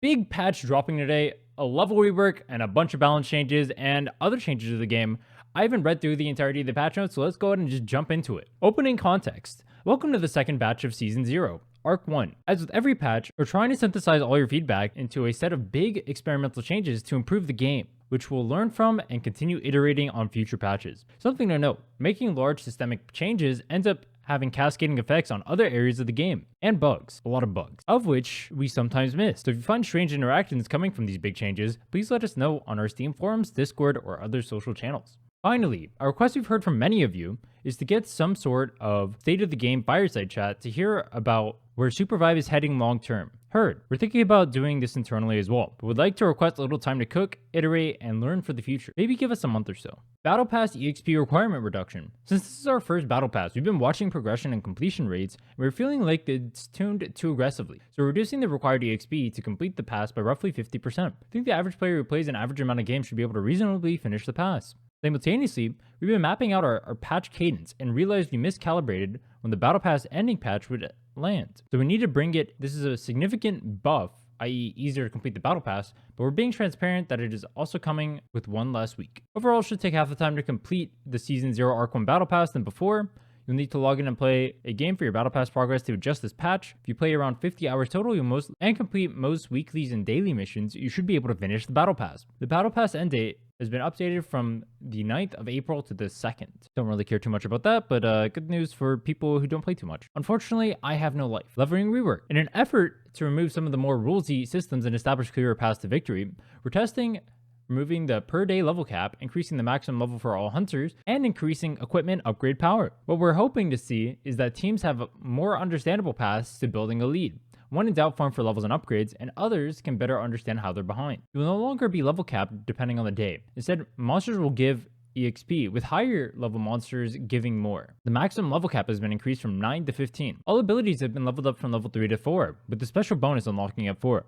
Big patch dropping today, a level rework, and a bunch of balance changes and other changes to the game. I haven't read through the entirety of the patch notes, so let's go ahead and just jump into it. Opening context. Welcome to the second batch of Season 0, Arc 1. As with every patch, we're trying to synthesize all your feedback into a set of big experimental changes to improve the game, which we'll learn from and continue iterating on future patches. Something to note, making large systemic changes ends up having cascading effects on other areas of the game, and bugs, a lot of bugs, of which we sometimes miss. So if you find strange interactions coming from these big changes, please let us know on our Steam forums, Discord, or other social channels. Finally, a request we've heard from many of you is to get some sort of state of the game fireside chat to hear about where Supervive is heading long term. Heard. We're thinking about doing this internally as well, but would like to request a little time to cook, iterate, and learn for the future. Maybe give us a month or so. Battle Pass EXP requirement reduction. Since this is our first Battle Pass, we've been watching progression and completion rates, and we're feeling like it's tuned too aggressively. So we're reducing the required EXP to complete the pass by roughly 50%. I think the average player who plays an average amount of games should be able to reasonably finish the pass. Simultaneously, we've been mapping out our patch cadence and realized we miscalibrated when the Battle Pass ending patch would land. So we need to bring it, this is a significant buff, i.e. easier to complete the Battle Pass, but we're being transparent that it is also coming with one less week. Overall, it should take half the time to complete the Season 0 Arc 1 Battle Pass than before. You'll need to log in and play a game for your Battle Pass progress to adjust this patch. If you play around 50 hours total and complete most weeklies and daily missions, you should be able to finish the Battle Pass. The Battle Pass end date has been updated from the 9th of April to the 2nd. Don't really care too much about that, but good news for people who don't play too much. Unfortunately, I have no life. Leveling Rework. In an effort to remove some of the more rulesy systems and establish clearer paths to victory, we're testing removing the per day level cap, increasing the maximum level for all hunters, and increasing equipment upgrade power. What we're hoping to see is that teams have more understandable paths to building a lead. When in doubt, farm for levels and upgrades, and others can better understand how they're behind. You will no longer be level capped depending on the day. Instead, monsters will give EXP, with higher level monsters giving more. The maximum level cap has been increased from 9 to 15. All abilities have been leveled up from level 3 to 4, with the special bonus unlocking at 4.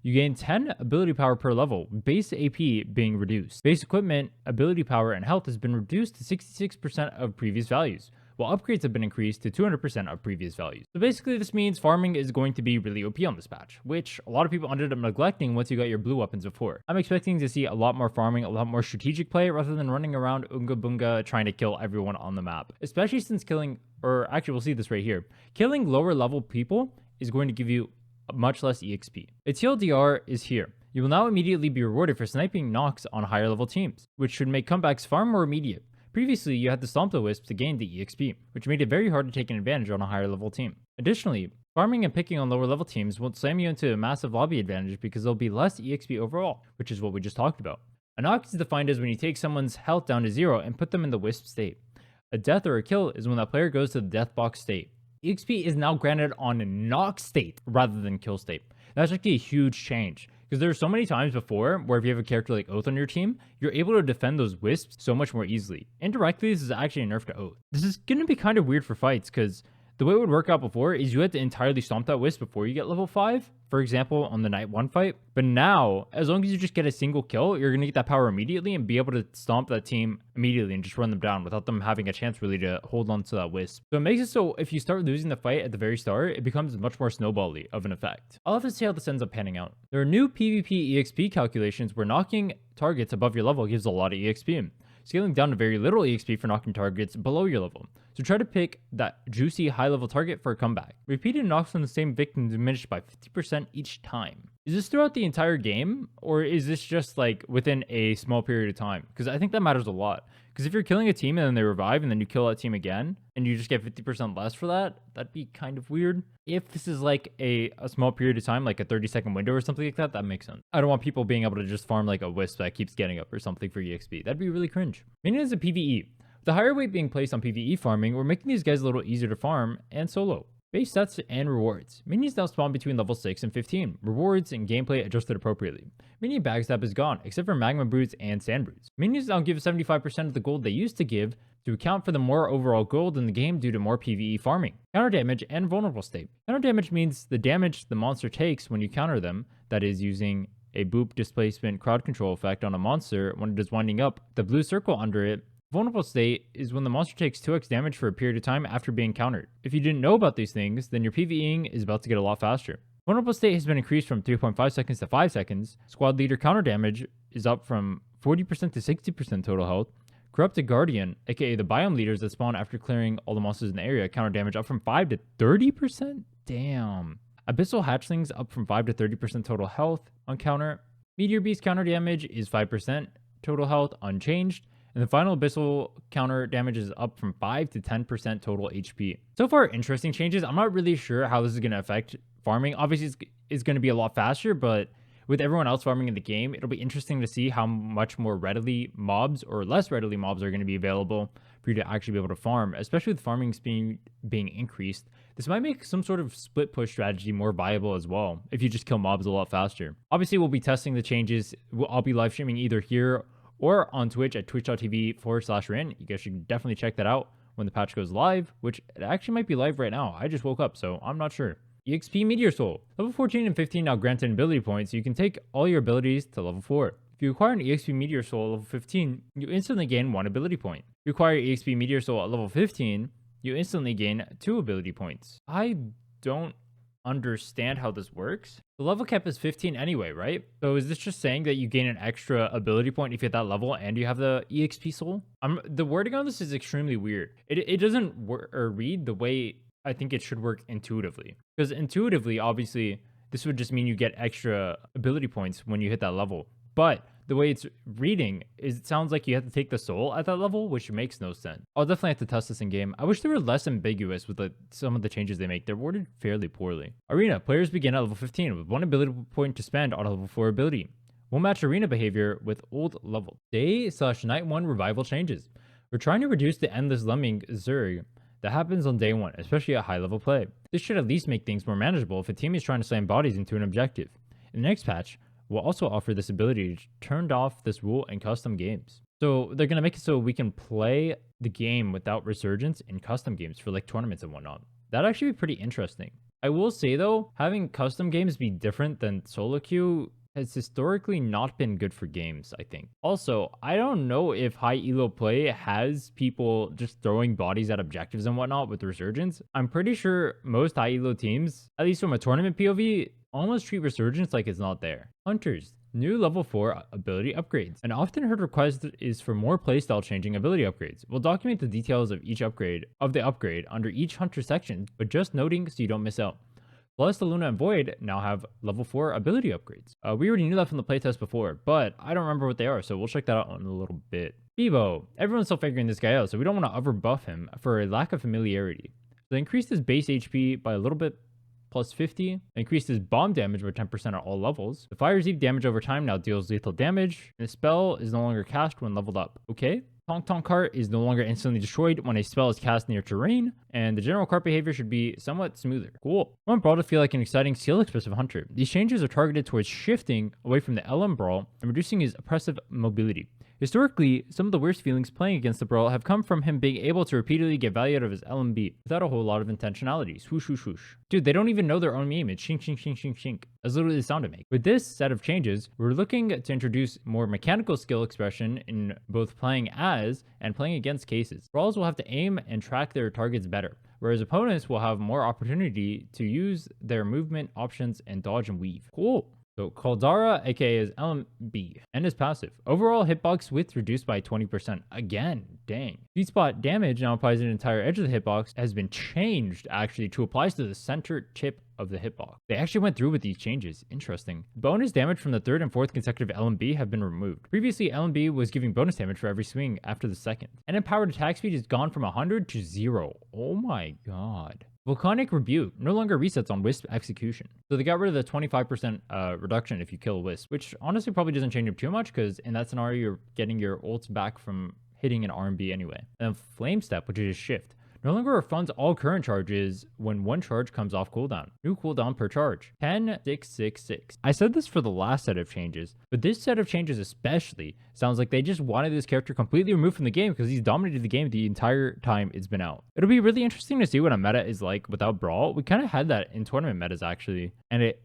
You gain 10 ability power per level, base AP being reduced. Base equipment, ability power, and health has been reduced to 66% of previous values, while upgrades have been increased to 200% of previous values. So basically this means farming is going to be really OP on this patch, which a lot of people ended up neglecting once you got your blue weapons before. I'm expecting to see a lot more farming, a lot more strategic play rather than running around Unga Bunga trying to kill everyone on the map. Especially since we'll see this right here. Killing lower level people is going to give you much less EXP. A TLDR is here. You will now immediately be rewarded for sniping knocks on higher level teams, which should make comebacks far more immediate. Previously, you had to stomp the wisps to gain the EXP, which made it very hard to take an advantage on a higher level team. Additionally, farming and picking on lower level teams won't slam you into a massive lobby advantage because there'll be less EXP overall, which is what we just talked about. A knock is defined as when you take someone's health down to 0 and put them in the wisp state. A death or a kill is when that player goes to the death box state. EXP is now granted on knock state rather than kill state. That's actually a huge change, because there are so many times before where if you have a character like Oath on your team, you're able to defend those wisps so much more easily. Indirectly, this is actually a nerf to Oath. This is going to be kind of weird for fights, because the way it would work out before is you had to entirely stomp that wisp before you get level 5, for example, on the night 1 fight. But now, as long as you just get a single kill, you're going to get that power immediately and be able to stomp that team immediately and just run them down without them having a chance really to hold on to that wisp. So it makes it so if you start losing the fight at the very start, it becomes much more snowbally of an effect. I'll have to see how this ends up panning out. There are new PvP EXP calculations where knocking targets above your level gives a lot of EXP. Scaling down to very little EXP for knocking targets below your level. So try to pick that juicy high level target for a comeback. Repeated knocks on the same victim diminished by 50% each time. Is this throughout the entire game, or is this just like within a small period of time? Because I think that matters a lot. Because if you're killing a team and then they revive and then you kill that team again and you just get 50% less for that, that'd be kind of weird. If this is like a small period of time, like a 30-second window or something like that, that makes sense. I don't want people being able to just farm like a wisp that keeps getting up or something for EXP. That'd be really cringe. Minion is a PvE. With the higher weight being placed on PvE farming, we're making these guys a little easier to farm and solo. Base stats and rewards. Minions now spawn between level 6 and 15. Rewards and gameplay adjusted appropriately. Minion backstab is gone, except for magma brutes and sand brutes. Minions now give 75% of the gold they used to give to account for the more overall gold in the game due to more PvE farming. Counter damage and vulnerable state. Counter damage means the damage the monster takes when you counter them, that is using a boop displacement crowd control effect on a monster when it is winding up. The blue circle under it Vulnerable state is when the monster takes 2x damage for a period of time after being countered. If you didn't know about these things, then your PvEing is about to get a lot faster. Vulnerable state has been increased from 3.5 seconds to 5 seconds. Squad leader counter damage is up from 40% to 60% total health. Corrupted Guardian, aka the biome leaders that spawn after clearing all the monsters in the area, counter damage up from 5 to 30%? Damn. Abyssal Hatchlings up from 5 to 30% total health on counter. Meteor Beast counter damage is 5% total health unchanged. And the final Abyssal counter damage is up from 5 to 10% total HP. So far, interesting changes. I'm not really sure how this is going to affect farming. Obviously, it's going to be a lot faster, but with everyone else farming in the game, it'll be interesting to see how much more readily mobs or less readily mobs are going to be available for you to actually be able to farm, especially with farming speed being increased. This might make some sort of split push strategy more viable as well, if you just kill mobs a lot faster. Obviously, we'll be testing the changes. I'll be live streaming either here or on Twitch at twitch.tv/Rhinne. You guys should definitely check that out when the patch goes live, which it actually might be live right now. I just woke up, so I'm not sure. EXP Meteor Soul. Level 14 and 15 now granted ability points, so you can take all your abilities to level 4. If you acquire an EXP Meteor Soul at level 15, you instantly gain 1 ability point. If you acquire EXP Meteor Soul at level 15, you instantly gain 2 ability points. I don't understand how this works. The level cap is 15 anyway, right? So is this just saying that you gain an extra ability point if you hit that level and you have the EXP Soul? The wording on this is extremely weird. It doesn't read the way I think it should work intuitively. Because intuitively, obviously, this would just mean you get extra ability points when you hit that level. But the way it's reading is it sounds like you have to take the soul at that level, which makes no sense. I'll definitely have to test this in game. I wish they were less ambiguous with some of the changes they make. They're worded fairly poorly. Arena. Players begin at level 15 with 1 ability point to spend on a level 4 ability. We'll match arena behavior with old level. Day/night 1 revival changes. We're trying to reduce the endless lemming Zerg that happens on day 1, especially at high level play. This should at least make things more manageable if a team is trying to slam bodies into an objective. In the next patch, we'll also offer this ability to turn off this rule in custom games. So they're going to make it so we can play the game without Resurgence in custom games for like tournaments and whatnot. That'd actually be pretty interesting. I will say though, having custom games be different than solo queue has historically not been good for games, I think. Also, I don't know if high elo play has people just throwing bodies at objectives and whatnot with Resurgence. I'm pretty sure most high elo teams, at least from a tournament POV, almost treat Resurgence like it's not there. Hunters. New level 4 ability upgrades. An often heard request is for more playstyle changing ability upgrades. We'll document the details of each upgrade under each hunter section, but just noting so you don't miss out. Celeste, Elluna, and Void now have level 4 ability upgrades. We already knew that from the playtest before, but I don't remember what they are, so we'll check that out in a little bit. Beebo. Everyone's still figuring this guy out, so we don't want to overbuff him for a lack of familiarity. They increased his base HP by a little bit, plus 50. They increased his bomb damage by 10% at all levels. The Fire's Eve damage over time now deals lethal damage, and the spell is no longer cast when leveled up. Okay. Tong Cart is no longer instantly destroyed when a spell is cast near terrain, and the general cart behavior should be somewhat smoother. Cool. I want Brall to feel like an exciting skill-expressive hunter. These changes are targeted towards shifting away from the LM Brall and reducing his oppressive mobility. Historically, some of the worst feelings playing against the Brall have come from him being able to repeatedly get value out of his LMB without a whole lot of intentionality. Swoosh, swoosh, swoosh. Dude, they don't even know their own meme. It's shink, shink, shink, shink, shink. That's literally the sound it makes. With this set of changes, we're looking to introduce more mechanical skill expression in both playing as and playing against cases. Brawls will have to aim and track their targets better, whereas opponents will have more opportunity to use their movement options and dodge and weave. Cool. So Caldara, aka is LMB, and his passive. Overall hitbox width reduced by 20%. Again, dang. Sweet spot damage now applies to the entire edge of the hitbox has been changed actually to apply to the center tip of the hitbox. They actually went through with these changes. Interesting. Bonus damage from the 3rd and 4th consecutive LMB have been removed. Previously, LMB was giving bonus damage for every swing after the 2nd. And empowered attack speed has gone from 100 to 0. Oh my god. Volcanic Rebuke no longer resets on Wisp execution. So they got rid of the 25% reduction if you kill a Wisp, which honestly probably doesn't change up too much because in that scenario, you're getting your ults back from hitting an RMB anyway. And Flame Step, which is Shift, no longer refunds all current charges when one charge comes off cooldown. New cooldown per charge, 10-6-6-6. I said this for the last set of changes, but this set of changes especially sounds like they just wanted this character completely removed from the game because he's dominated the game the entire time it's been out. It'll be really interesting to see what a meta is like without Brawl. We kind of had that in tournament metas actually, and it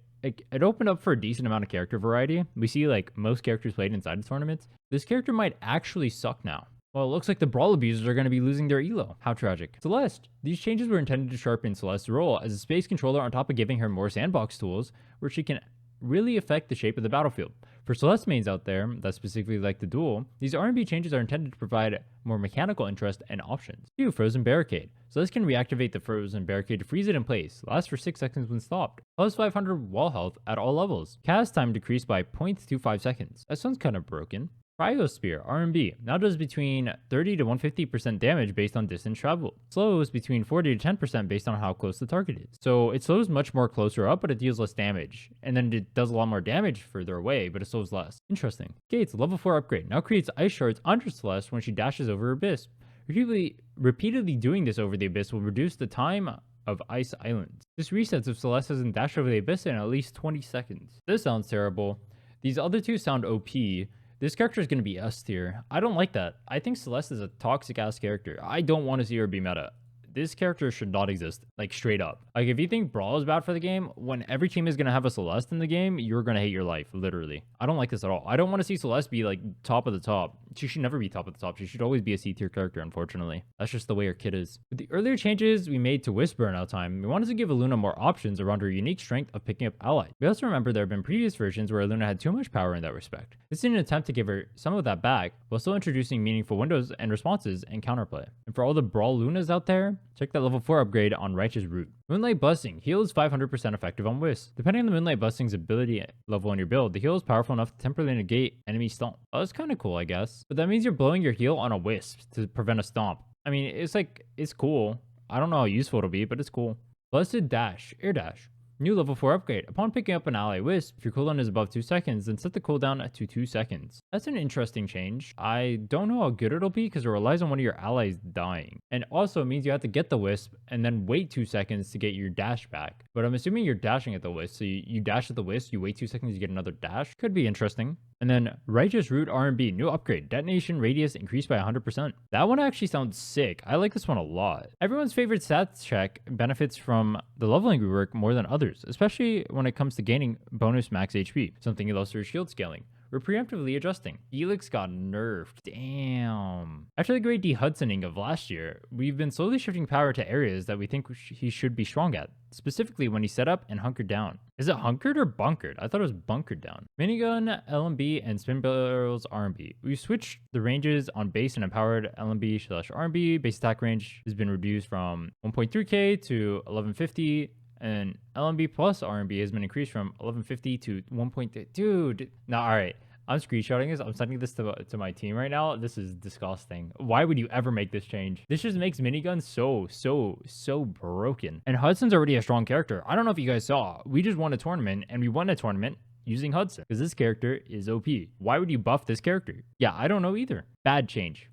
opened up for a decent amount of character variety. We see like most characters played inside the tournaments. This character might actually suck now. Well, it looks like the Brawl abusers are going to be losing their elo. How tragic. Celeste. These changes were intended to sharpen Celeste's role as a space controller on top of giving her more sandbox tools where she can really affect the shape of the battlefield. For Celeste mains out there that specifically like the duel, these R&B changes are intended to provide more mechanical interest and options. 2. Frozen Barricade. Celeste can reactivate the Frozen Barricade to freeze it in place, lasts for 6 seconds when stopped, plus 500 wall health at all levels. Cast time decreased by 0.25 seconds. That sounds kind of broken. Cryosphere R&B now does between 30 to 150% damage based on distance traveled. Slows between 40 to 10% based on how close the target is. So it slows much more closer up, but it deals less damage. And then it does a lot more damage further away, but it slows less. Interesting. Gates level 4 upgrade now creates ice shards under Celeste when she dashes over Abyss. Repeatedly doing this over the Abyss will reduce the time of ice islands. This resets if Celeste hasn't dashed over the Abyss in at least 20 seconds. This sounds terrible. These other two sound OP. This character is going to be S tier. I don't like that. I think Celeste is a toxic ass character. I don't want to see her be meta. This character should not exist, like straight up. Like if you think Brawl is bad for the game, when every team is going to have a Celeste in the game, you're going to hate your life, literally. I don't like this at all. I don't want to see Celeste be like top of the top. She should never be top of the top. She should always be a C tier character, unfortunately. That's just the way her kit is. With the earlier changes we made to Wisp burnout time, we wanted to give Elluna more options around her unique strength of picking up allies. We also remember there have been previous versions where Elluna had too much power in that respect. This is an attempt to give her some of that back, while still introducing meaningful windows and responses and counterplay. And for all the Brawl Lunas out there, check that level 4 upgrade on Righteous Root. Moonlight Busting. Heal is 500% effective on Wisp. Depending on the Moonlight Busting's ability level on your build, the heal is powerful enough to temporarily negate enemy stomp. Oh, that's kind of cool, I guess. But that means you're blowing your heal on a Wisp to prevent a stomp. I mean, it's cool. I don't know how useful it'll be, but it's cool. Blessed Dash. Air Dash. New level 4 upgrade. Upon picking up an ally Wisp, if your cooldown is above 2 seconds, then set the cooldown to 2 seconds. That's an interesting change. I don't know how good it'll be because it relies on one of your allies dying. And also it means you have to get the Wisp and then wait 2 seconds to get your dash back. But I'm assuming you're dashing at the Wisp, so you dash at the Wisp, you wait 2 seconds, you get another dash. Could be interesting. And then Righteous Root R&B, new upgrade. Detonation radius increased by 100%. That one actually sounds sick. I like this one a lot. Everyone's favorite stats check benefits from the leveling rework more than others, especially when it comes to gaining bonus max HP, something he loves through shield scaling. We're preemptively adjusting. Felix got nerfed. Damn. After the great de-Hudsoning of last year, we've been slowly shifting power to areas that we think he should be strong at, specifically when he's set up and hunkered down. Is it hunkered or bunkered? I thought it was bunkered down. Minigun, LMB, and Spin Barrels RMB. We've switched the ranges on base and empowered LMB/RMB. Base attack range has been reduced from 1.3k to 1150. And LMB plus RMB has been increased from 1150 to 1.3. Dude, no, all right. I'm screenshotting this. I'm sending this to my team right now. This is disgusting. Why would you ever make this change? This just makes miniguns so broken. And Hudson's already a strong character. I don't know if you guys saw. We just won a tournament, and we won a tournament using Hudson because this character is OP. Why would you buff this character? Yeah, I don't know either. Bad change.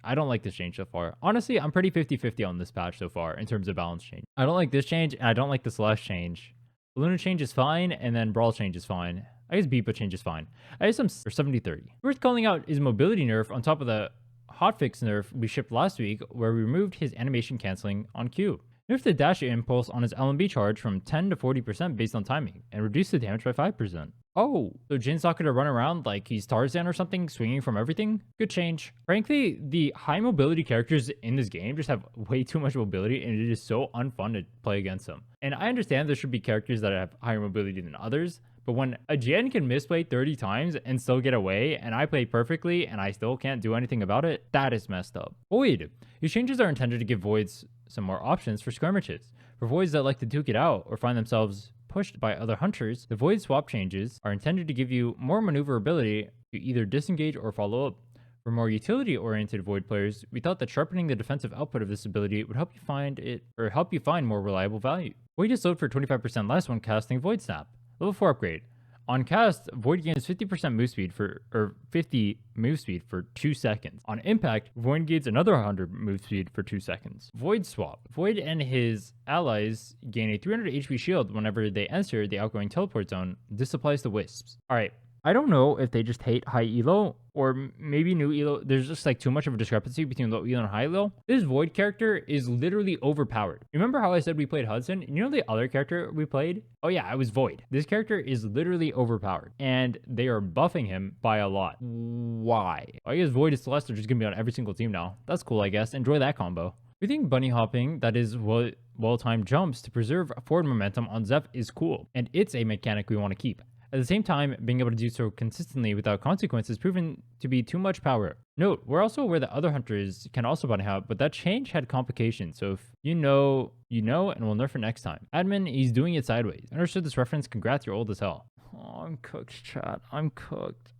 I don't like this change so far. Honestly, I'm pretty 50-50 on this patch so far in terms of balance change. I don't like this change, and I don't like the Celeste change. Elluna change is fine, and then Brawl change is fine. I guess Beebo change is fine. I guess I'm 70-30. Worth calling out is mobility nerf on top of the hotfix nerf we shipped last week, where we removed his animation canceling on Q. Nerfed the dash impulse on his LMB charge from 10 to 40% based on timing, and reduced the damage by 5%. Oh, so Jin's not going to run around like he's Tarzan or something, swinging from everything? Good change. Frankly, the high mobility characters in this game just have way too much mobility, and it is so unfun to play against them. And I understand there should be characters that have higher mobility than others, but when a Jin can misplay 30 times and still get away, and I play perfectly and I still can't do anything about it, that is messed up. Void. These changes are intended to give Voids some more options for skirmishes. For Voids that like to duke it out or find themselves pushed by other hunters, the Void swap changes are intended to give you more maneuverability to either disengage or follow up. For more utility-oriented Void players, we thought that sharpening the defensive output of this ability would help you find more reliable value. Void is slowed for 25% less when casting Void Snap. Level 4 upgrade. On cast, Void gains 50% move speed for 50 move speed for 2 seconds. On impact, Void gains another 100 move speed for 2 seconds. Void swap. Void and his allies gain a 300 HP shield whenever they enter the outgoing teleport zone. This applies to Wisps. Alright, I don't know if they just hate high elo or maybe new elo. There's just like too much of a discrepancy between low elo and high elo. This Void character is literally overpowered. Remember how I said we played Hudson? You know the other character we played? Oh yeah, it was Void. This character is literally overpowered and they are buffing him by a lot. Why? I guess Void and Celeste are just gonna be on every single team now. That's cool, I guess. Enjoy that combo. We think bunny hopping, that is well-timed jumps to preserve forward momentum on Zeph is cool, and it's a mechanic we want to keep. At the same time, being able to do so consistently without consequences proven to be too much power. Note, we're also aware that other hunters can also bunny hop, but that change had complications, so if you know, and we'll nerf it next time. Admin, he's doing it sideways. Understood this reference, congrats, you're old as hell. Oh, I'm cooked, chat. I'm cooked.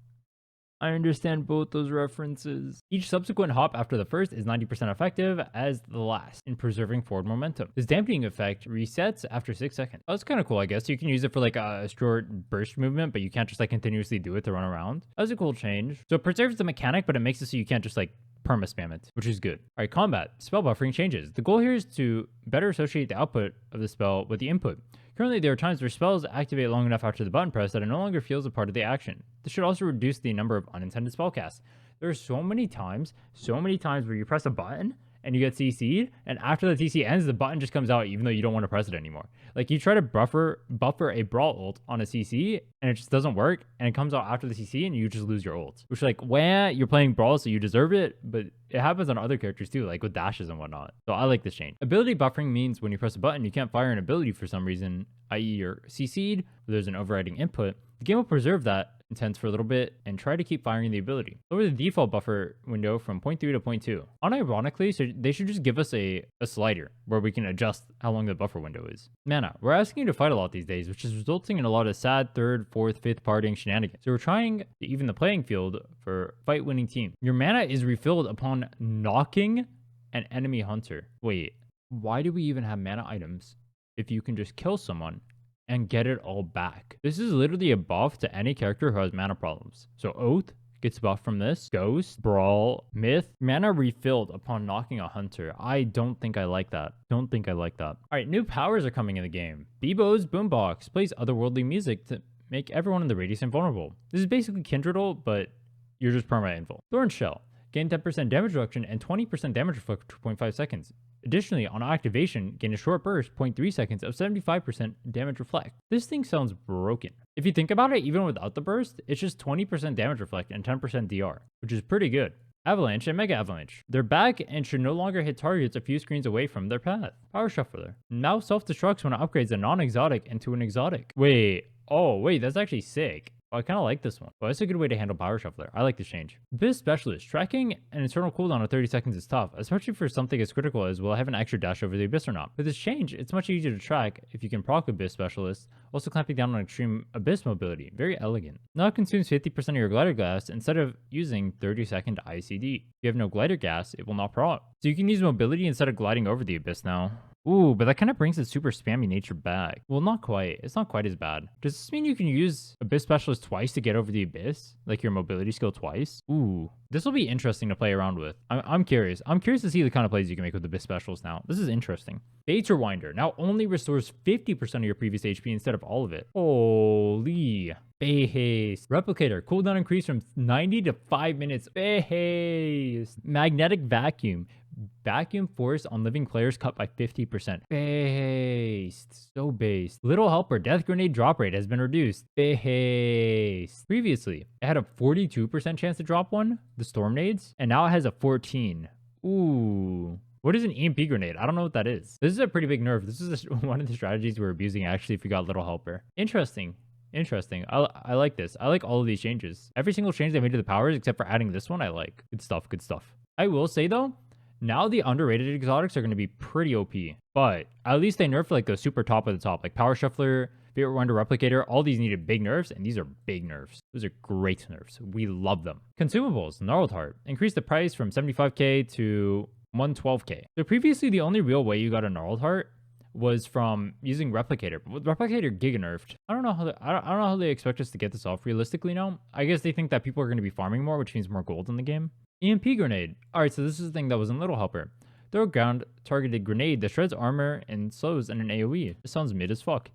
I understand both those references. Each subsequent hop after the first is 90% effective as the last in preserving forward momentum. This dampening effect resets after 6 seconds. Oh, that's kind of cool, I guess. You can use it for like a short burst movement, but you can't just like continuously do it to run around. That's a cool change. So it preserves the mechanic, but it makes it so you can't just like perma spam it, which is good. All right, combat. Spell buffering changes. The goal here is to better associate the output of the spell with the input. Currently, there are times where spells activate long enough after the button press that it no longer feels a part of the action. This should also reduce the number of unintended spell casts. There are so many times where you press a button and you get CC'd, and after the TC ends, the button just comes out even though you don't want to press it anymore. Like you try to buffer a Brall ult on a CC, and it just doesn't work, and it comes out after the CC, and you just lose your ult. Which like, well, you're playing Brall, so you deserve it, but it happens on other characters too, like with dashes and whatnot. So I like this change. Ability buffering means when you press a button, you can't fire an ability for some reason, i.e. you're CC'd, or there's an overriding input. The game will preserve that intent for a little bit and try to keep firing the ability. Lower the default buffer window from 0.3 to 0.2. Unironically, so they should just give us a slider where we can adjust how long the buffer window is. Mana. We're asking you to fight a lot these days, which is resulting in a lot of sad third, fourth, fifth partying shenanigans. So we're trying to even the playing field for fight winning team. Your mana is refilled upon knocking an enemy hunter. Wait, why do we even have mana items if you can just kill someone and get it all back? This is literally a buff to any character who has mana problems. So Oath gets buffed from this. Ghost, Brawl, Myth, mana refilled upon knocking a hunter. I don't think I like that. All right, new powers are coming in the game. Beebo's boombox plays otherworldly music to make everyone in the radius invulnerable. This is basically Kindred ult, but you're just perma invul. Thorn Shell. Gain 10% damage reduction and 20% damage reflect for 2.5 seconds. Additionally, on activation, gain a short burst, 0.3 seconds of 75% damage reflect. This thing sounds broken. If you think about it, even without the burst, it's just 20% damage reflect and 10% DR, which is pretty good. Avalanche and Mega Avalanche. They're back and should no longer hit targets a few screens away from their path. Power Shuffler. Now self-destructs when it upgrades a non-exotic into an exotic. Wait, that's actually sick. Oh, I kind of like this one. But it's a good way to handle Power Shuffler. I like this change. Abyss Specialist. Tracking an internal cooldown of 30 seconds is tough, especially for something as critical as will I have an extra dash over the Abyss or not. With this change, it's much easier to track if you can proc Abyss Specialist, also clamping down on extreme Abyss mobility. Very elegant. Now it consumes 50% of your glider gas instead of using 30-second ICD. If you have no glider gas, it will not proc. So you can use mobility instead of gliding over the Abyss now. Ooh, but that kind of brings its super spammy nature back. Well, not quite. It's not quite as bad. Does this mean you can use Abyss Specialist twice to get over the Abyss? Like your mobility skill twice? Ooh, this will be interesting to play around with. I'm curious. I'm curious to see the kind of plays you can make with Abyss Specialist now. This is interesting. Fate's Rewinder now only restores 50% of your previous HP instead of all of it. Holy. Behaste. Replicator. Cooldown increase from 90 to 5 minutes. Behaste. Magnetic Vacuum. Vacuum force on living players cut by 50%. Based. So based. Little Helper death grenade drop rate has been reduced. Based. Previously, it had a 42% chance to drop one, the storm nades, and now it has a 14. Ooh. What is an EMP grenade? I don't know what that is. This is a pretty big nerf. This is one of the strategies we're abusing actually if we got Little Helper. Interesting. I like this. I like all of these changes. Every single change they made to the powers except for adding this one, I like. Good stuff. I will say though, now the underrated exotics are going to be pretty OP, but at least they nerfed like the super top of the top, like Power Shuffler, Fate Rewinder, Replicator. All these needed big nerfs, and these are big nerfs. Those are great nerfs. We love them. Consumables, Gnarled Heart. Increased the price from 75k to 112k. So previously, the only real way you got a Gnarled Heart was from using Replicator. But with Replicator giga nerfed, I don't know how they expect us to get this off realistically now. I guess they think that people are going to be farming more, which means more gold in the game. EMP grenade. Alright, so this is the thing that was in Little Helper. Throw a ground targeted grenade that shreds armor and slows in an AoE. This sounds mid as fuck.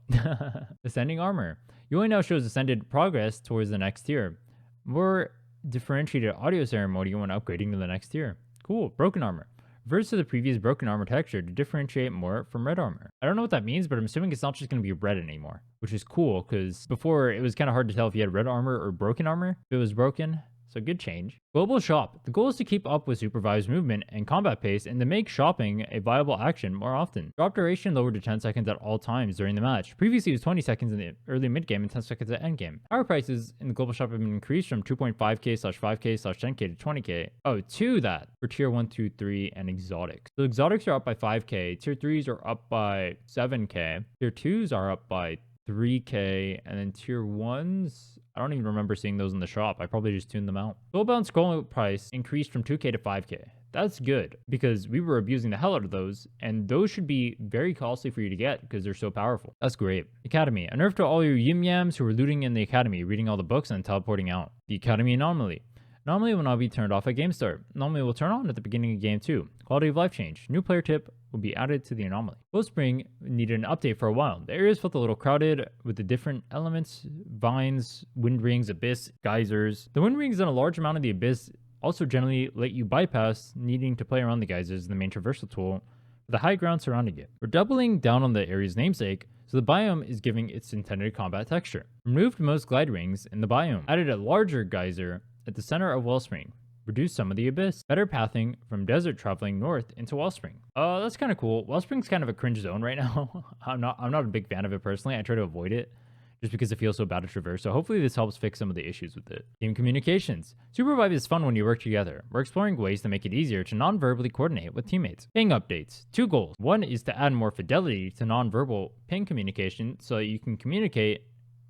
Ascending armor. UI now shows ascended progress towards the next tier. More differentiated audio ceremony when upgrading to the next tier. Cool. Broken armor. Reverts to the previous broken armor texture to differentiate more from red armor. I don't know what that means, but I'm assuming it's not just going to be red anymore, which is cool because before it was kind of hard to tell if you had red armor or broken armor. If it was broken, so good change. Global shop. The goal is to keep up with Supervive's movement and combat pace and to make shopping a viable action more often. Drop duration lowered to 10 seconds at all times during the match. Previously it was 20 seconds in the early mid game and 10 seconds at end game. Power prices in the global shop have been increased from 2.5k/5k/10k to 20k. Oh, to that for tier 1, 2, 3 and exotics. So exotics are up by 5k, tier 3s are up by 7k, tier 2s are up by 3k, and then tier 1s, I don't even remember seeing those in the shop. I probably just tuned them out. Soulbound scroll price increased from 2k to 5k. That's good because we were abusing the hell out of those, and those should be very costly for you to get because they're so powerful. That's great. Academy. A nerf to all your yim yams who are looting in the academy, reading all the books and teleporting out. The academy anomaly. Normally will not be turned off at game start. Normally will turn on at the beginning of game 2. Quality of life change. New player tip will be added to the anomaly. Post spring needed an update for a while. The areas felt a little crowded with the different elements, vines, wind rings, abyss, geysers. The wind rings and a large amount of the abyss also generally let you bypass needing to play around the geysers, the main traversal tool, with the high ground surrounding it. We're doubling down on the area's namesake, so the biome is giving its intended combat texture. Removed most glide rings in the biome. Added a larger geyser at the center of Wellspring. Reduce some of the abyss. Better pathing from desert traveling north into Wellspring. That's kind of cool. Wellspring's kind of a cringe zone right now. I'm not a big fan of it personally. I try to avoid it just because it feels so bad to traverse. So hopefully this helps fix some of the issues with it. Team communications. Supervive is fun when you work together. We're exploring ways to make it easier to non-verbally coordinate with teammates. Ping updates. 2 goals. One is to add more fidelity to non-verbal ping communication so that you can communicate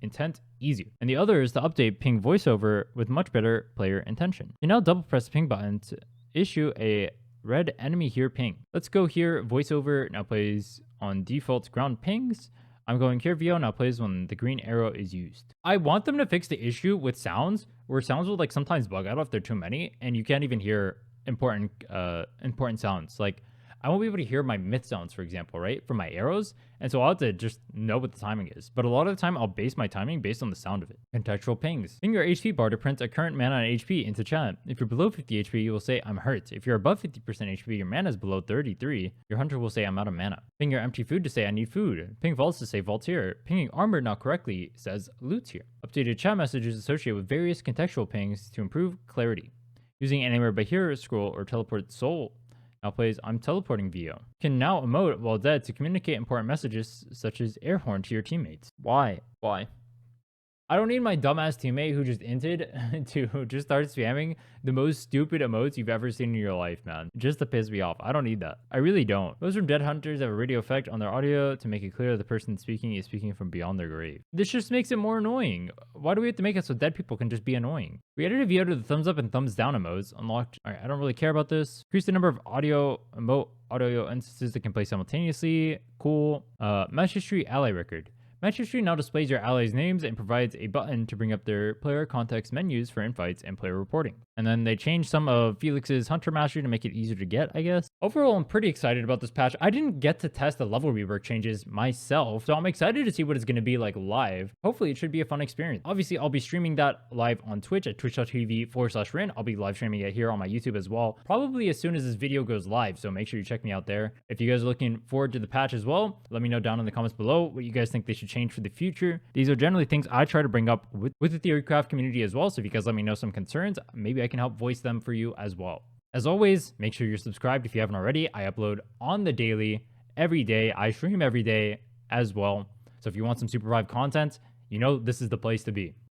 intent easier. And the other is to update ping voiceover with much better player intention. You now double press the ping button to issue a red enemy here ping. Let's go here. Voiceover now plays on default ground pings. I'm going here. VO now plays when the green arrow is used. I want them to fix the issue with sounds where sounds will like sometimes bug out if there are too many and you can't even hear important sounds. Like I won't be able to hear my myth sounds, for example, right? From my arrows. And so I'll have to just know what the timing is. But a lot of the time, I'll base my timing based on the sound of it. Contextual pings. Ping your HP bar to print a current mana and HP into chat. If you're below 50 HP, you will say, I'm hurt. If you're above 50% HP, your mana is below 33, your hunter will say, I'm out of mana. Ping your empty food to say, I need food. Ping vaults to say, vault here. Pinging armor not correctly says, loot here. Updated chat messages associated with various contextual pings to improve clarity. Using anywhere but here scroll or teleport soul now plays I'm teleporting VO. Can now emote while dead to communicate important messages such as air horn to your teammates. Why? I don't need my dumbass teammate who just inted to just start spamming the most stupid emotes you've ever seen in your life, man. Just to piss me off. I don't need that. I really don't. Those from dead hunters have a radio effect on their audio to make it clear that the person speaking is speaking from beyond their grave. This just makes it more annoying. Why do we have to make it so dead people can just be annoying? We added a VO to the thumbs up and thumbs down emotes. Unlocked. Alright, I don't really care about this. Increase the number of audio instances that can play simultaneously. Cool. Match history ally record. Match history now displays your allies' names and provides a button to bring up their player context menus for infights and player reporting. And then they changed some of Felix's Hunter Mastery to make it easier to get, I guess. Overall, I'm pretty excited about this patch. I didn't get to test the level rework changes myself, so I'm excited to see what it's going to be like live. Hopefully, it should be a fun experience. Obviously, I'll be streaming that live on Twitch at twitch.tv/Rhinne. I'll be live streaming it here on my YouTube as well, probably as soon as this video goes live, so make sure you check me out there. If you guys are looking forward to the patch as well, let me know down in the comments below what you guys think they should change for the future. These are generally things I try to bring up with the Theorycraft community as well, so if you guys let me know some concerns, maybe I can help voice them for you as well. As always, make sure you're subscribed if you haven't already. I upload on the daily, every day. I stream every day as well. So if you want some Supervive content, you know this is the place to be.